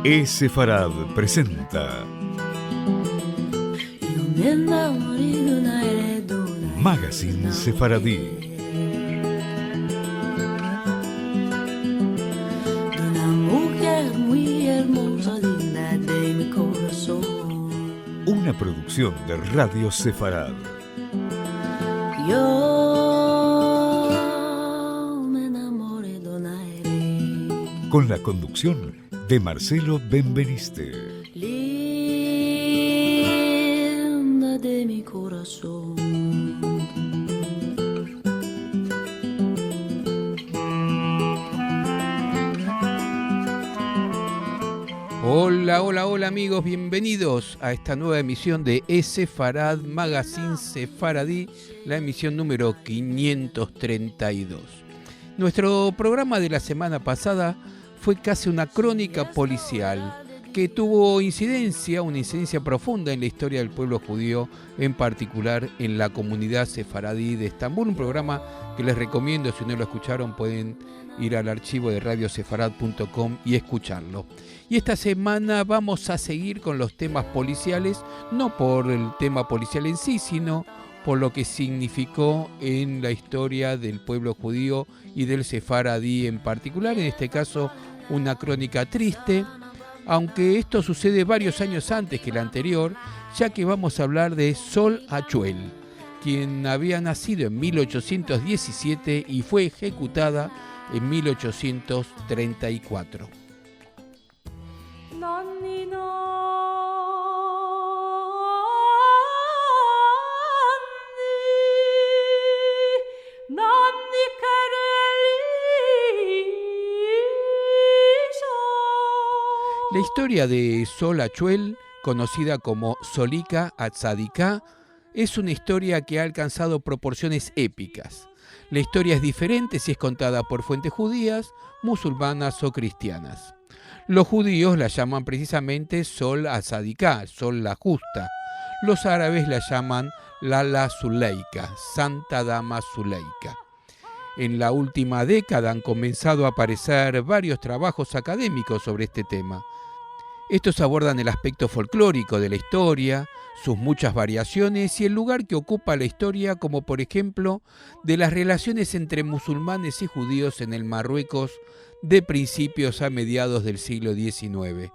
Sefarad presenta Magazine Sefaradí. Una producción de Radio Sefarad. Con la conducción de Marcelo Benveniste. Linda de mi corazón. Hola amigos, bienvenidos a esta nueva emisión de Sefarad Magazine Sefaradí, la emisión número 532. Nuestro programa de la semana pasada fue casi una crónica policial que tuvo una incidencia profunda en la historia del pueblo judío, en particular en la comunidad sefaradí de Estambul. Un programa que les recomiendo, si no lo escucharon pueden ir al archivo de radiosefarad.com y escucharlo. Y esta semana vamos a seguir con los temas policiales, no por el tema policial en sí, sino por lo que significó en la historia del pueblo judío y del sefaradí en particular, en este caso una crónica triste, aunque esto sucede varios años antes que la anterior, ya que vamos a hablar de Sol Achuel, quien había nacido en 1817 y fue ejecutada en 1834. La historia de Sol Achuel, conocida como Solika Atzadiká, es una historia que ha alcanzado proporciones épicas. La historia es diferente si es contada por fuentes judías, musulmanas o cristianas. Los judíos la llaman precisamente Sol Atzadiká, Sol la Justa. Los árabes la llaman Lala Zuleika, Santa Dama Zuleika. En la última década han comenzado a aparecer varios trabajos académicos sobre este tema. Estos abordan el aspecto folclórico de la historia, sus muchas variaciones y el lugar que ocupa la historia, como por ejemplo de las relaciones entre musulmanes y judíos en el Marruecos de principios a mediados del siglo XIX.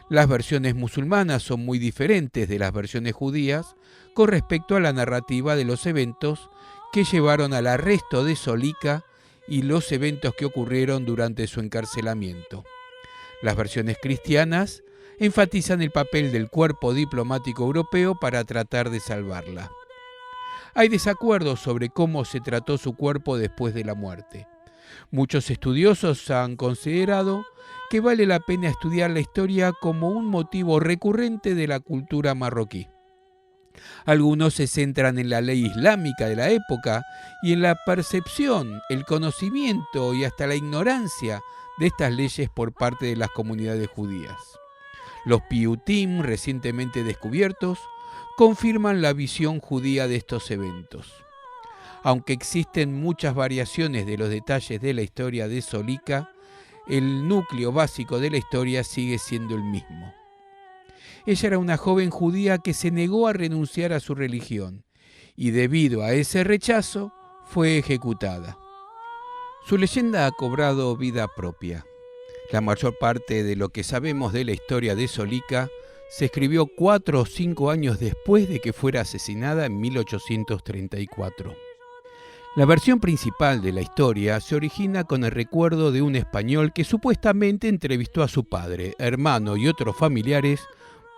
Las versiones musulmanas son muy diferentes de las versiones judías con respecto a la narrativa de los eventos que llevaron al arresto de Solika y los eventos que ocurrieron durante su encarcelamiento. Las versiones cristianas enfatizan el papel del cuerpo diplomático europeo para tratar de salvarla. Hay desacuerdos sobre cómo se trató su cuerpo después de la muerte. Muchos estudiosos han considerado que vale la pena estudiar la historia como un motivo recurrente de la cultura marroquí. Algunos se centran en la ley islámica de la época y en la percepción, el conocimiento y hasta la ignorancia de estas leyes por parte de las comunidades judías. Los piyutim, recientemente descubiertos, confirman la visión judía de estos eventos. Aunque existen muchas variaciones de los detalles de la historia de Solika, el núcleo básico de la historia sigue siendo el mismo. Ella era una joven judía que se negó a renunciar a su religión y debido a ese rechazo fue ejecutada. Su leyenda ha cobrado vida propia. La mayor parte de lo que sabemos de la historia de Solika se escribió 4 o 5 años después de que fuera asesinada en 1834. La versión principal de la historia se origina con el recuerdo de un español que supuestamente entrevistó a su padre, hermano y otros familiares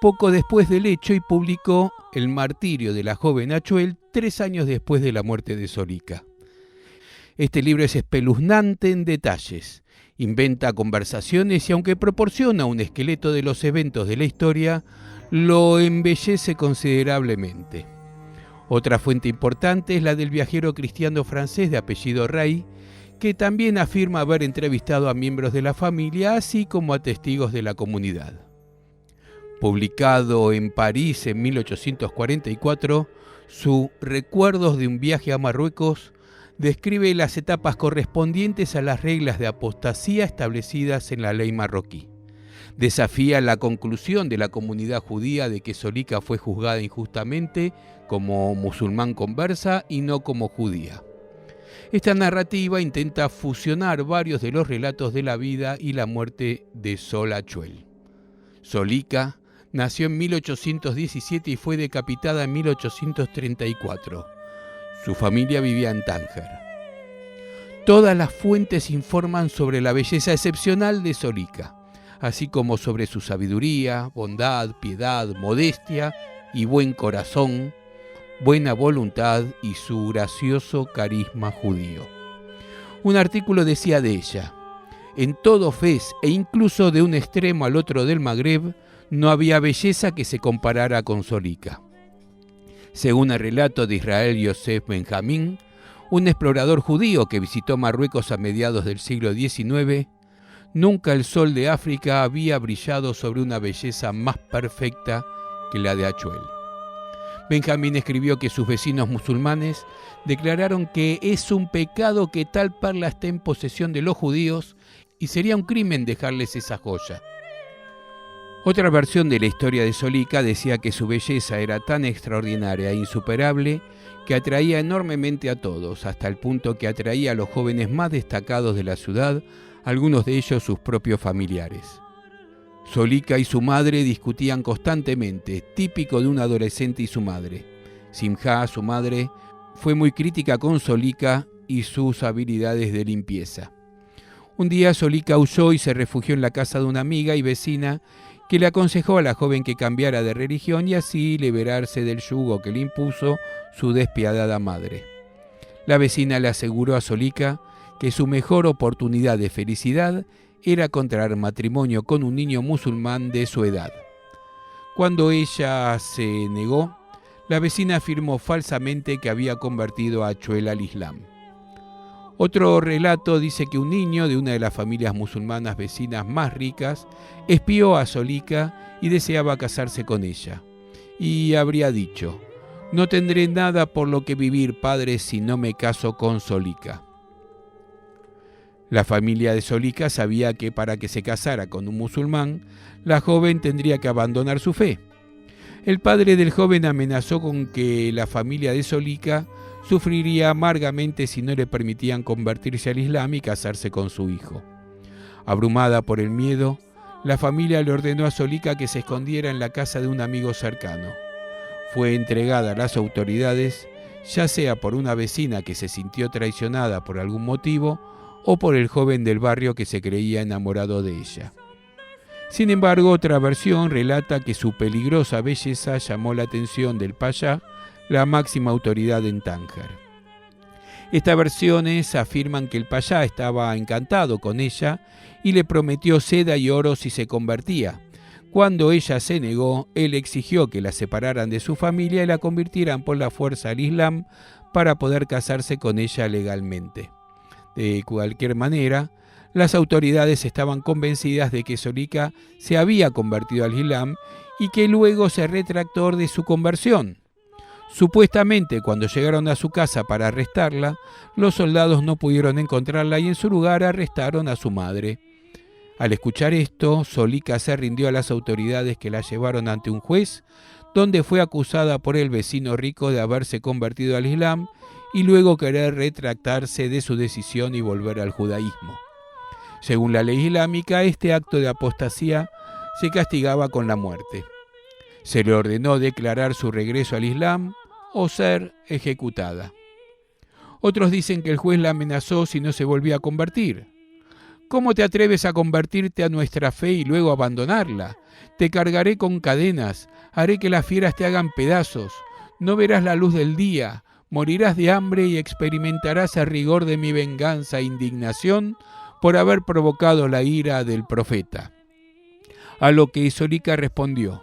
poco después del hecho y publicó El martirio de la joven Achuel 3 años después de la muerte de Solika. Este libro es espeluznante en detalles, inventa conversaciones y aunque proporciona un esqueleto de los eventos de la historia, lo embellece considerablemente. Otra fuente importante es la del viajero cristiano francés de apellido Rey, que también afirma haber entrevistado a miembros de la familia, así como a testigos de la comunidad. Publicado en París en 1844, su Recuerdos de un viaje a Marruecos describe las etapas correspondientes a las reglas de apostasía establecidas en la ley marroquí. Desafía la conclusión de la comunidad judía de que Solika fue juzgada injustamente como musulmán conversa y no como judía. Esta narrativa intenta fusionar varios de los relatos de la vida y la muerte de Sol Achuel. Solika nació en 1817 y fue decapitada en 1834. Su familia vivía en Tánger. Todas las fuentes informan sobre la belleza excepcional de Solika, así como sobre su sabiduría, bondad, piedad, modestia y buen corazón, buena voluntad y su gracioso carisma judío. Un artículo decía de ella: en todo Fez e incluso de un extremo al otro del Magreb, no había belleza que se comparara con Solika. Según el relato de Israel Yosef Benjamín, un explorador judío que visitó Marruecos a mediados del siglo XIX, nunca el sol de África había brillado sobre una belleza más perfecta que la de Achuel. Benjamín escribió que sus vecinos musulmanes declararon que es un pecado que tal perla esté en posesión de los judíos y sería un crimen dejarles esa joya. Otra versión de la historia de Solika decía que su belleza era tan extraordinaria e insuperable que atraía enormemente a todos, hasta el punto que atraía a los jóvenes más destacados de la ciudad, algunos de ellos sus propios familiares. Solika y su madre discutían constantemente, típico de un adolescente y su madre. Simha, su madre, fue muy crítica con Solika y sus habilidades de limpieza. Un día Solika huyó y se refugió en la casa de una amiga y vecina que le aconsejó a la joven que cambiara de religión y así liberarse del yugo que le impuso su despiadada madre. La vecina le aseguró a Solika que su mejor oportunidad de felicidad era contraer matrimonio con un niño musulmán de su edad. Cuando ella se negó, la vecina afirmó falsamente que había convertido a Achuel al Islam. Otro relato dice que un niño de una de las familias musulmanas vecinas más ricas espió a Solika y deseaba casarse con ella. Y habría dicho: «No tendré nada por lo que vivir, padre, si no me caso con Solika». La familia de Solika sabía que para que se casara con un musulmán, la joven tendría que abandonar su fe. El padre del joven amenazó con que la familia de Solika sufriría amargamente si no le permitían convertirse al Islam y casarse con su hijo. Abrumada por el miedo, la familia le ordenó a Solika que se escondiera en la casa de un amigo cercano. Fue entregada a las autoridades, ya sea por una vecina que se sintió traicionada por algún motivo o por el joven del barrio que se creía enamorado de ella. Sin embargo, otra versión relata que su peligrosa belleza llamó la atención del payá, la máxima autoridad en Tánger. Estas versiones afirman que el payá estaba encantado con ella y le prometió seda y oro si se convertía. Cuando ella se negó, él exigió que la separaran de su familia y la convirtieran por la fuerza al Islam para poder casarse con ella legalmente. De cualquier manera, las autoridades estaban convencidas de que Solika se había convertido al Islam y que luego se retractó de su conversión. Supuestamente, cuando llegaron a su casa para arrestarla, los soldados no pudieron encontrarla y en su lugar arrestaron a su madre. Al escuchar esto, Solika se rindió a las autoridades que la llevaron ante un juez, donde fue acusada por el vecino rico de haberse convertido al Islam y luego querer retractarse de su decisión y volver al judaísmo. Según la ley islámica, este acto de apostasía se castigaba con la muerte. Se le ordenó declarar su regreso al Islam o ser ejecutada. Otros dicen que el juez la amenazó si no se volvía a convertir. ¿Cómo te atreves a convertirte a nuestra fe y luego abandonarla? Te cargaré con cadenas, haré que las fieras te hagan pedazos, no verás la luz del día, morirás de hambre y experimentarás el rigor de mi venganza e indignación por haber provocado la ira del profeta. A lo que Solika respondió: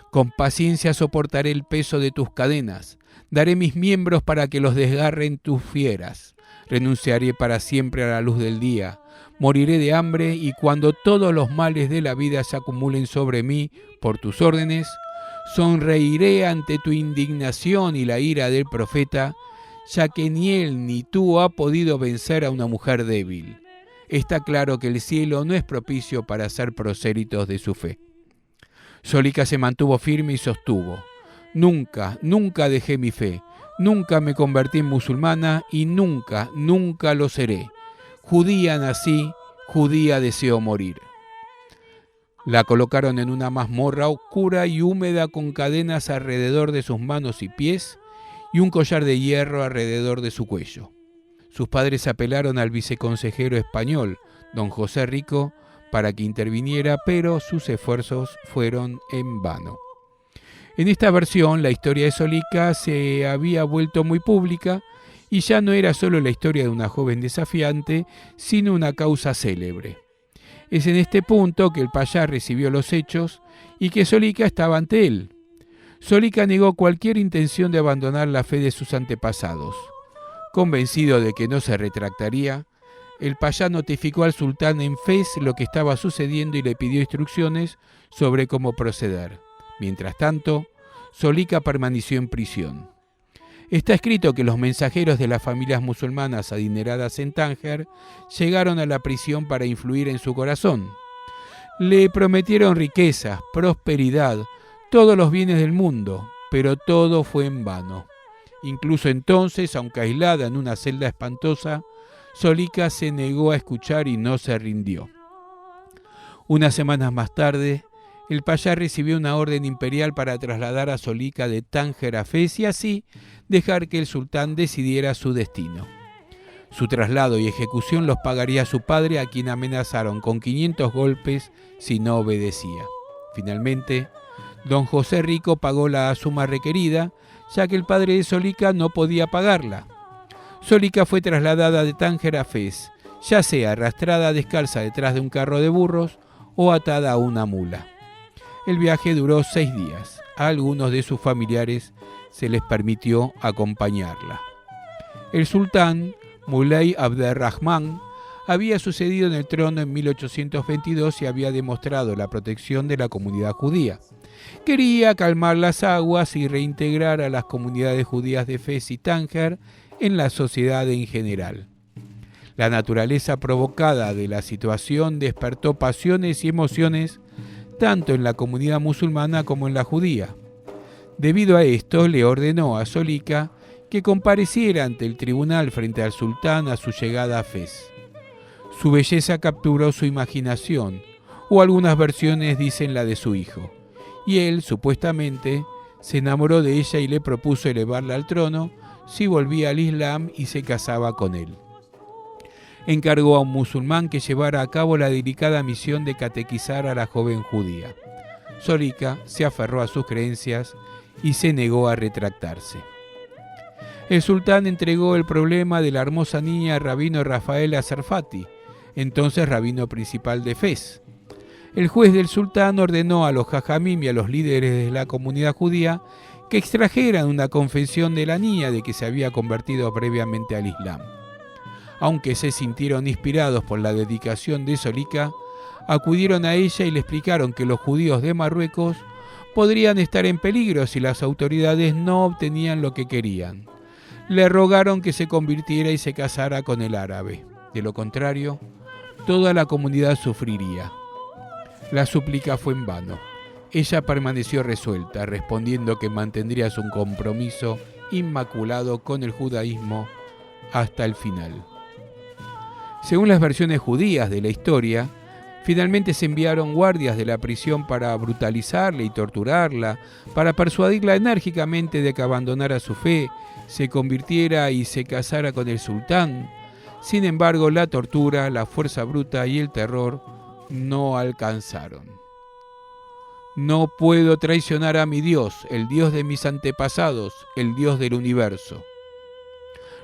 con paciencia soportaré el peso de tus cadenas, daré mis miembros para que los desgarren tus fieras, renunciaré para siempre a la luz del día, moriré de hambre y cuando todos los males de la vida se acumulen sobre mí por tus órdenes, sonreiré ante tu indignación y la ira del profeta, ya que ni él ni tú ha podido vencer a una mujer débil. está claro que el cielo no es propicio para ser prosélitos de su fe. Solika se mantuvo firme y sostuvo: nunca, nunca dejé mi fe, nunca me convertí en musulmana y nunca, nunca lo seré. Judía nací, judía deseo morir. La colocaron en una mazmorra oscura y húmeda con cadenas alrededor de sus manos y pies y un collar de hierro alrededor de su cuello. Sus padres apelaron al viceconsejero español, don José Rico, para que interviniera, pero sus esfuerzos fueron en vano. En esta versión, la historia de Solika se había vuelto muy pública y ya no era solo la historia de una joven desafiante, sino una causa célebre. Es en este punto que el payá recibió los hechos y que Solika estaba ante él. Solika negó cualquier intención de abandonar la fe de sus antepasados. Convencido de que no se retractaría, el payá notificó al sultán en Fez lo que estaba sucediendo y le pidió instrucciones sobre cómo proceder. Mientras tanto, Solika permaneció en prisión. Está escrito que los mensajeros de las familias musulmanas adineradas en Tánger llegaron a la prisión para influir en su corazón. Le prometieron riquezas, prosperidad, todos los bienes del mundo, pero todo fue en vano. Incluso entonces, aunque aislada en una celda espantosa, Solika se negó a escuchar y no se rindió. Unas semanas más tarde, el payá recibió una orden imperial para trasladar a Solika de Tánger a Fez y así dejar que el sultán decidiera su destino. Su traslado y ejecución los pagaría su padre, a quien amenazaron con 500 golpes si no obedecía. Finalmente, don José Rico pagó la suma requerida, ya que el padre de Solika no podía pagarla. Solika fue trasladada de Tánger a Fez, ya sea arrastrada descalza detrás de un carro de burros o atada a una mula. El viaje duró 6 días. A algunos de sus familiares se les permitió acompañarla. El sultán, Muley Abderrahman, había sucedido en el trono en 1822 y había demostrado la protección de la comunidad judía. Quería calmar las aguas y reintegrar a las comunidades judías de Fez y Tánger en la sociedad en general. La naturaleza provocada de la situación despertó pasiones y emociones tanto en la comunidad musulmana como en la judía. Debido a esto, le ordenó a Solika que compareciera ante el tribunal frente al sultán a su llegada a Fez. Su belleza capturó su imaginación, o algunas versiones dicen la de su hijo, y él, supuestamente, se enamoró de ella y le propuso elevarla al trono si volvía al Islam y se casaba con él. Encargó a un musulmán que llevara a cabo la delicada misión de catequizar a la joven judía. Solika se aferró a sus creencias y se negó a retractarse. El sultán entregó el problema de la hermosa niña al rabino Rafael Azarfati, entonces rabino principal de Fez. El juez del sultán ordenó a los jajamim y a los líderes de la comunidad judía que extrajeran una confesión de la niña de que se había convertido previamente al Islam. Aunque se sintieron inspirados por la dedicación de Solika, acudieron a ella y le explicaron que los judíos de Marruecos podrían estar en peligro si las autoridades no obtenían lo que querían. Le rogaron que se convirtiera y se casara con el árabe. De lo contrario, toda la comunidad sufriría. La súplica fue en vano. Ella permaneció resuelta, respondiendo que mantendría su compromiso inmaculado con el judaísmo hasta el final. Según las versiones judías de la historia, finalmente se enviaron guardias de la prisión para brutalizarla y torturarla, para persuadirla enérgicamente de que abandonara su fe, se convirtiera y se casara con el sultán. Sin embargo, la tortura, la fuerza bruta y el terror no alcanzaron. No puedo traicionar a mi Dios, el Dios de mis antepasados, el Dios del universo.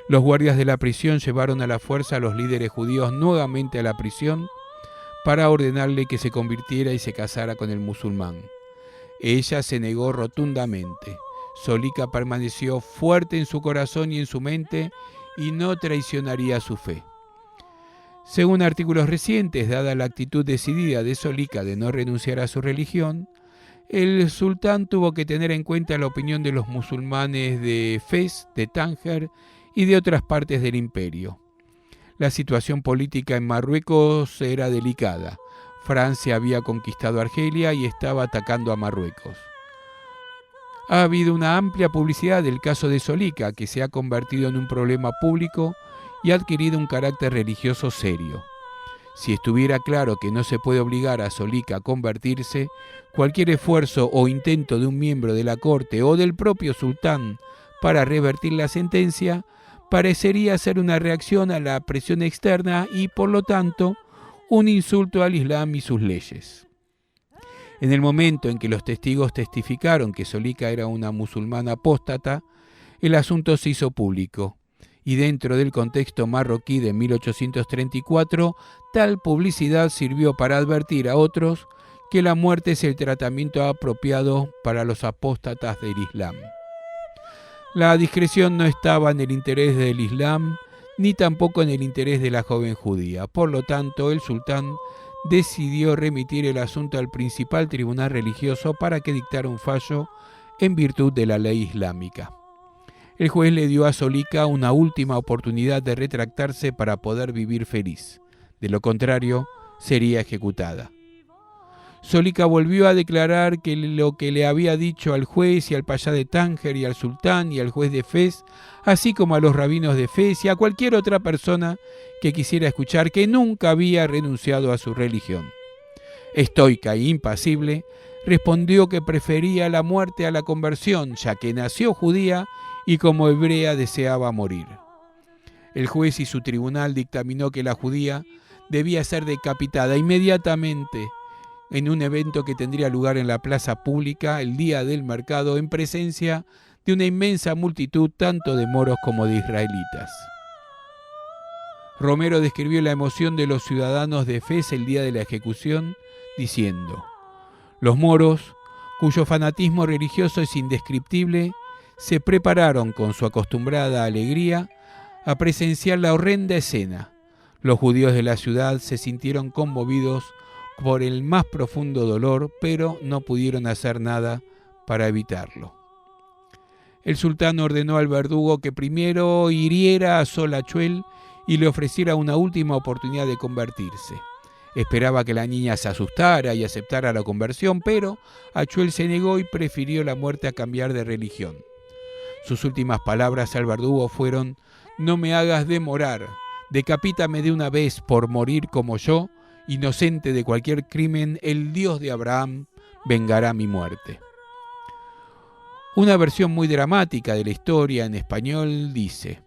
Los guardias de la prisión llevaron a la fuerza a los líderes judíos nuevamente a la prisión para ordenarle que se convirtiera y se casara con el musulmán. Ella se negó rotundamente. Solika permaneció fuerte en su corazón y en su mente y no traicionaría su fe. Según artículos recientes, dada la actitud decidida de Solika de no renunciar a su religión, el sultán tuvo que tener en cuenta la opinión de los musulmanes de Fez, de Tánger y de otras partes del imperio. La situación política en Marruecos era delicada. Francia había conquistado Argelia y estaba atacando a Marruecos. Ha habido una amplia publicidad del caso de Solika, que se ha convertido en un problema público y ha adquirido un carácter religioso serio. Si estuviera claro que no se puede obligar a Solika a convertirse, cualquier esfuerzo o intento de un miembro de la corte o del propio sultán para revertir la sentencia parecería ser una reacción a la presión externa y, por lo tanto, un insulto al Islam y sus leyes. En el momento en que los testigos testificaron que Solika era una musulmana apóstata, el asunto se hizo público, y dentro del contexto marroquí de 1834, tal publicidad sirvió para advertir a otros que la muerte es el tratamiento apropiado para los apóstatas del Islam. La discreción no estaba en el interés del Islam, ni tampoco en el interés de la joven judía. Por lo tanto, el sultán decidió remitir el asunto al principal tribunal religioso para que dictara un fallo en virtud de la ley islámica. El juez le dio a Solika una última oportunidad de retractarse para poder vivir feliz. De lo contrario, sería ejecutada. Solika volvió a declarar que lo que le había dicho al juez y al payá de Tánger y al sultán y al juez de Fez, así como a los rabinos de Fez y a cualquier otra persona que quisiera escuchar, que nunca había renunciado a su religión. Estoica e impasible, respondió que prefería la muerte a la conversión, ya que nació judía y como hebrea deseaba morir. El juez y su tribunal dictaminó que la judía debía ser decapitada inmediatamente en un evento que tendría lugar en la plaza pública el día del mercado, en presencia de una inmensa multitud tanto de moros como de israelitas. Romero describió la emoción de los ciudadanos de Fez el día de la ejecución, diciendo: los moros, cuyo fanatismo religioso es indescriptible, se prepararon con su acostumbrada alegría a presenciar la horrenda escena. Los judíos de la ciudad se sintieron conmovidos por el más profundo dolor, pero no pudieron hacer nada para evitarlo. El sultán ordenó al verdugo que primero hiriera a Solachuel y le ofreciera una última oportunidad de convertirse. Esperaba que la niña se asustara y aceptara la conversión, pero Achuel se negó y prefirió la muerte a cambiar de religión. Sus últimas palabras al verdugo fueron: no me hagas demorar, decapítame de una vez por morir como yo, inocente de cualquier crimen, el Dios de Abraham vengará mi muerte. Una versión muy dramática de la historia en español dice: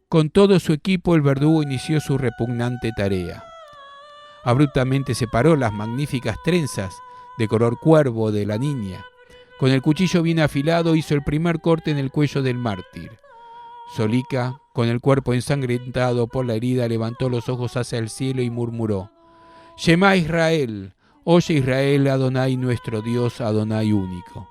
con todo su equipo el verdugo inició su repugnante tarea. Abruptamente separó las magníficas trenzas de color cuervo de la niña. Con el cuchillo bien afilado hizo el primer corte en el cuello del mártir. Solika, con el cuerpo ensangrentado por la herida, levantó los ojos hacia el cielo y murmuró: Shema Israel, oye Israel, Adonai nuestro Dios, Adonai único.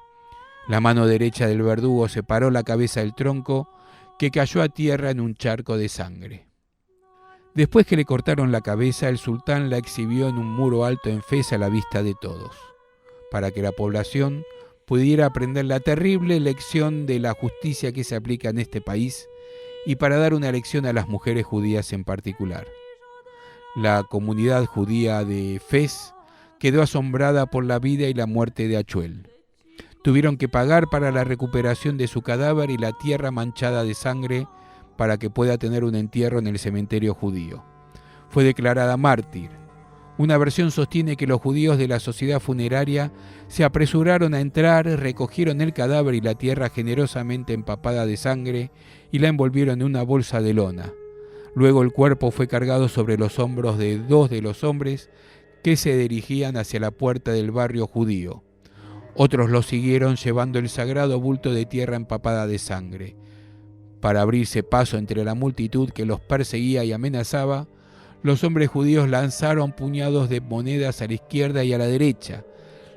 La mano derecha del verdugo separó la cabeza del tronco, que cayó a tierra en un charco de sangre. Después que le cortaron la cabeza, el sultán la exhibió en un muro alto en Fez a la vista de todos, para que la población pudiera aprender la terrible lección de la justicia que se aplica en este país y para dar una lección a las mujeres judías en particular. La comunidad judía de Fez quedó asombrada por la vida y la muerte de Achuel. Tuvieron que pagar para la recuperación de su cadáver y la tierra manchada de sangre para que pueda tener un entierro en el cementerio judío. Fue declarada mártir. Una versión sostiene que los judíos de la sociedad funeraria se apresuraron a entrar, recogieron el cadáver y la tierra generosamente empapada de sangre y la envolvieron en una bolsa de lona. Luego el cuerpo fue cargado sobre los hombros de 2 de los hombres que se dirigían hacia la puerta del barrio judío. Otros lo siguieron llevando el sagrado bulto de tierra empapada de sangre. Para abrirse paso entre la multitud que los perseguía y amenazaba, los hombres judíos lanzaron puñados de monedas a la izquierda y a la derecha.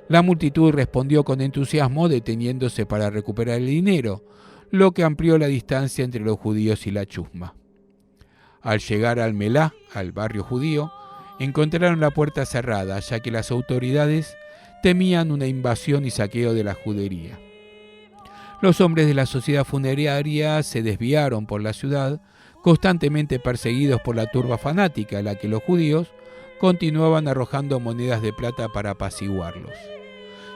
La multitud respondió con entusiasmo, deteniéndose para recuperar el dinero, lo que amplió la distancia entre los judíos y la chusma. Al llegar al Melá, al barrio judío, encontraron la puerta cerrada, ya que las autoridades temían una invasión y saqueo de la judería. Los hombres de la sociedad funeraria se desviaron por la ciudad, constantemente perseguidos por la turba fanática a la que los judíos continuaban arrojando monedas de plata para apaciguarlos.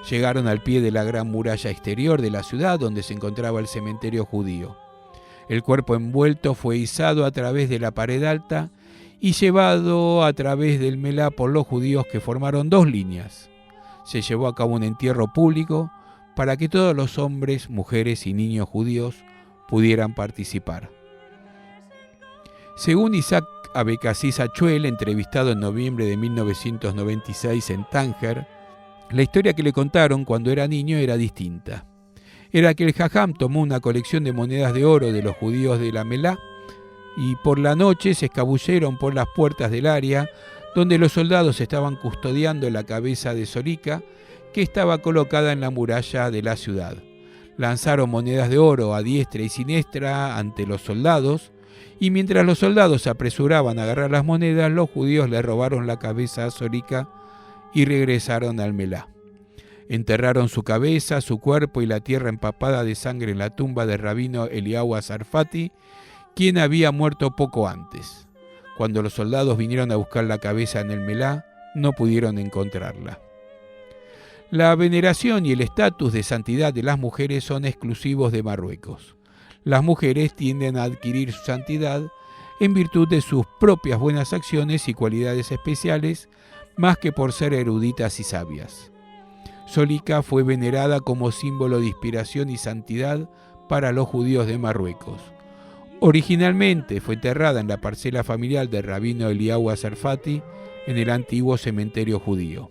Llegaron al pie de la gran muralla exterior de la ciudad donde se encontraba el cementerio judío. El cuerpo envuelto fue izado a través de la pared alta y llevado a través del Melá por los judíos, que formaron 2 líneas. Se llevó a cabo un entierro público para que todos los hombres, mujeres y niños judíos pudieran participar. Según Isaac Abecassis Achuel, entrevistado en noviembre de 1996 en Tánger, la historia que le contaron cuando era niño era distinta. Era que el jajam tomó una colección de monedas de oro de los judíos de la Melá y por la noche se escabulleron por las puertas del área donde los soldados estaban custodiando la cabeza de Solika, que estaba colocada en la muralla de la ciudad. Lanzaron monedas de oro a diestra y siniestra ante los soldados, y mientras los soldados se apresuraban a agarrar las monedas, los judíos le robaron la cabeza a Solika y regresaron al Melá. Enterraron su cabeza, su cuerpo y la tierra empapada de sangre en la tumba del rabino Eliyahu Sarfati, quien había muerto poco antes. Cuando los soldados vinieron a buscar la cabeza en el Melá, no pudieron encontrarla. La veneración y el estatus de santidad de las mujeres son exclusivos de Marruecos. Las mujeres tienden a adquirir su santidad en virtud de sus propias buenas acciones y cualidades especiales, más que por ser eruditas y sabias. Solika fue venerada como símbolo de inspiración y santidad para los judíos de Marruecos. Originalmente fue enterrada en la parcela familiar del rabino Eliyahu Sarfati en el antiguo cementerio judío.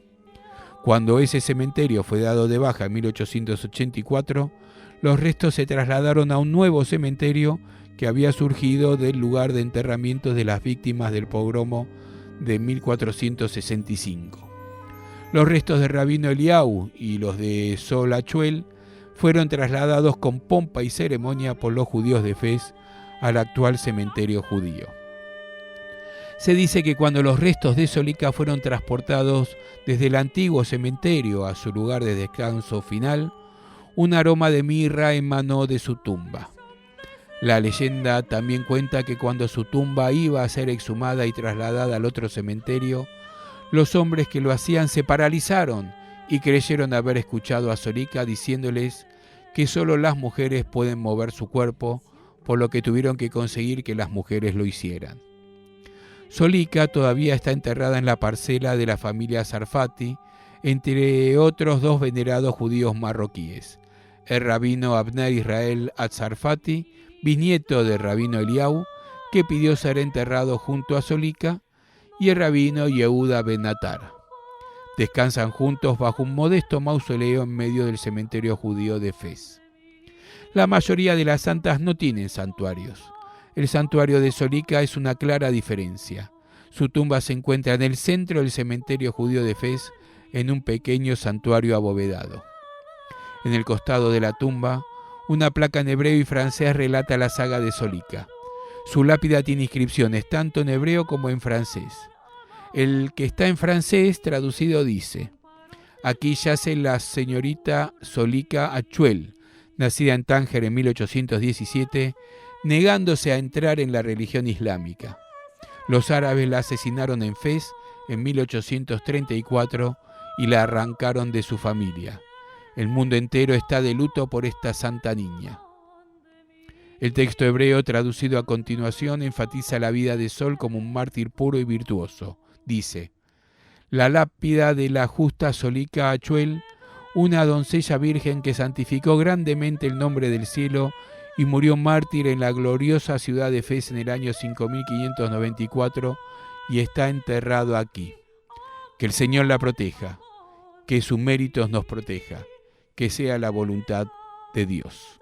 Cuando ese cementerio fue dado de baja en 1884, los restos se trasladaron a un nuevo cementerio que había surgido del lugar de enterramiento de las víctimas del pogromo de 1465. Los restos del rabino Eliyahu y los de Sol Achuel fueron trasladados con pompa y ceremonia por los judíos de Fez al actual cementerio judío. Se dice que cuando los restos de Solika fueron transportados desde el antiguo cementerio a su lugar de descanso final, un aroma de mirra emanó de su tumba. La leyenda también cuenta que cuando su tumba iba a ser exhumada y trasladada al otro cementerio, los hombres que lo hacían se paralizaron y creyeron haber escuchado a Solika diciéndoles que solo las mujeres pueden mover su cuerpo, por lo que tuvieron que conseguir que las mujeres lo hicieran. Solika todavía está enterrada en la parcela de la familia Sarfati, entre otros 2 venerados judíos marroquíes, el rabino Abner Israel Sarfati, bisnieto del rabino Eliyahu, que pidió ser enterrado junto a Solika, y el rabino Yehuda Ben Atar. Descansan juntos bajo un modesto mausoleo en medio del cementerio judío de Fez. La mayoría de las santas no tienen santuarios. El santuario de Solika es una clara diferencia. Su tumba se encuentra en el centro del cementerio judío de Fez, en un pequeño santuario abovedado. En el costado de la tumba, una placa en hebreo y francés relata la saga de Solika. Su lápida tiene inscripciones tanto en hebreo como en francés. El que está en francés traducido dice: aquí yace la señorita Solika Achuel, nacida en Tánger en 1817, negándose a entrar en la religión islámica. Los árabes la asesinaron en Fez en 1834 y la arrancaron de su familia. El mundo entero está de luto por esta santa niña. El texto hebreo traducido a continuación enfatiza la vida de Sol como un mártir puro y virtuoso. Dice: la lápida de la justa Solika Achuel, una doncella virgen que santificó grandemente el nombre del cielo y murió mártir en la gloriosa ciudad de Fez en el año 5594 y está enterrado aquí. Que el Señor la proteja, que sus méritos nos proteja, que sea la voluntad de Dios.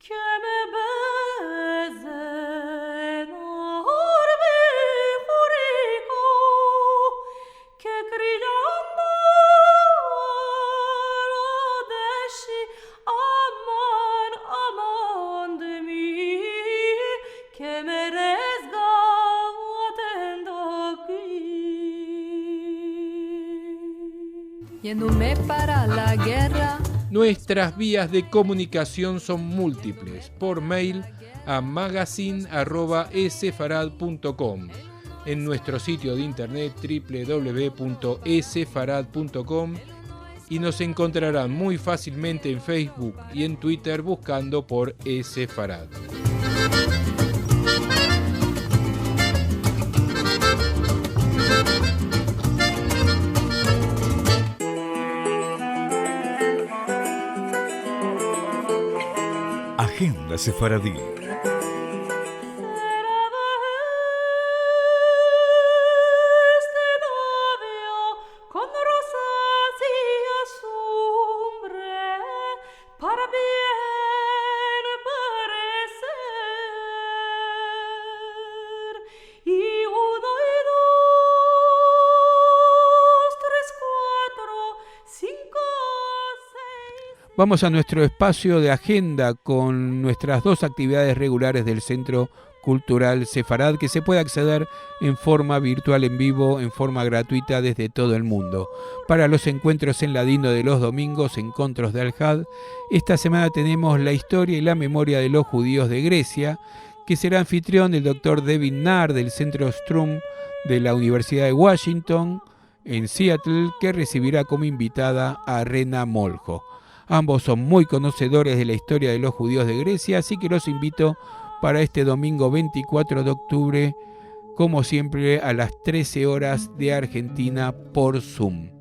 Que me baise Yéndome para la guerra. Nuestras vías de comunicación son múltiples. Por mail a magazine@esefarad.com, en nuestro sitio de internet www.esefarad.com, y nos encontrarán muy fácilmente en Facebook y en Twitter buscando por Esefarad. Agenda Sefaradí. Vamos a nuestro espacio de agenda con nuestras dos actividades regulares del Centro Cultural Sefarad, que se puede acceder en forma virtual, en vivo, en forma gratuita desde todo el mundo. Para los encuentros en ladino de los domingos, encuentros de Al-Had, esta semana tenemos la historia y la memoria de los judíos de Grecia, que será anfitrión el Dr. David Nahr del Centro Strum de la Universidad de Washington en Seattle, que recibirá como invitada a Rena Moljo. Ambos son muy conocedores de la historia de los judíos de Grecia, así que los invito para este domingo 24 de octubre, como siempre a las 13 horas de Argentina por Zoom.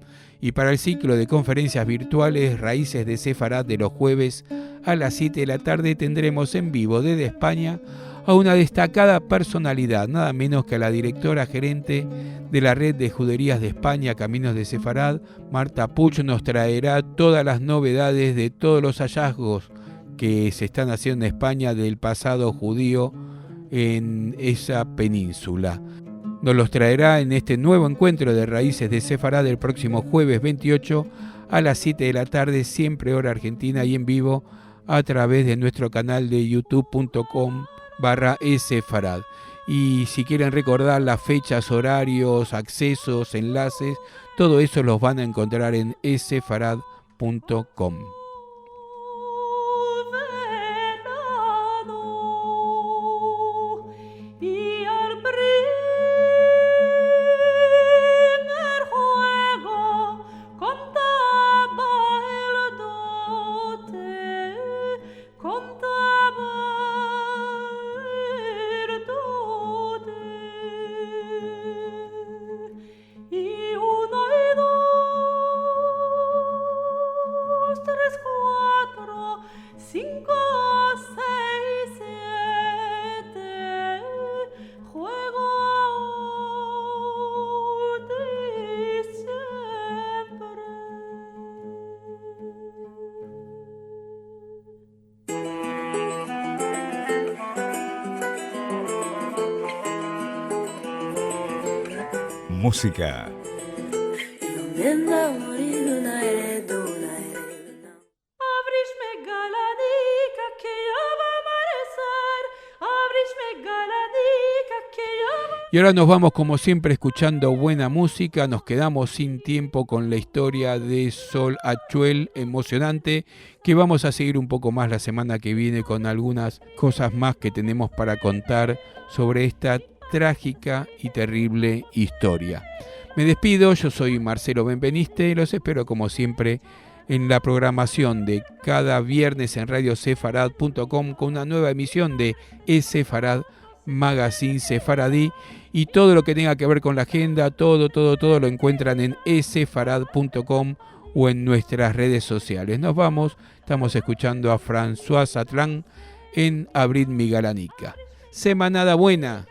Y para el ciclo de conferencias virtuales Raíces de Sefarad de los jueves a las 7 de la tarde tendremos en vivo desde España a una destacada personalidad, nada menos que a la directora gerente de la Red de Juderías de España, Caminos de Sefarad. Marta Puch nos traerá todas las novedades de todos los hallazgos que se están haciendo en España del pasado judío en esa península. Nos los traerá en este nuevo encuentro de Raíces de Sefarad el próximo jueves 28 a las 7 de la tarde, siempre hora argentina, y en vivo a través de nuestro canal de youtube.com/esefarad. Y si quieren recordar las fechas, horarios, accesos, enlaces, todo eso los van a encontrar en esefarad.com. Música. Y ahora nos vamos como siempre escuchando buena música. Nos quedamos sin tiempo con la historia de Sol Achuel, emocionante, que vamos a seguir un poco más la semana que viene con algunas cosas más que tenemos para contar sobre esta trágica y terrible historia. Me despido, yo soy Marcelo Benveniste y los espero como siempre en la programación de cada viernes en radiosefarad.com con una nueva emisión de Esefarad Magazine Sefaradí, y todo lo que tenga que ver con la agenda, todo lo encuentran en esefarad.com o en nuestras redes sociales. Nos vamos, estamos escuchando a François Satlán en Abrid mi Galanica. Semanada buena.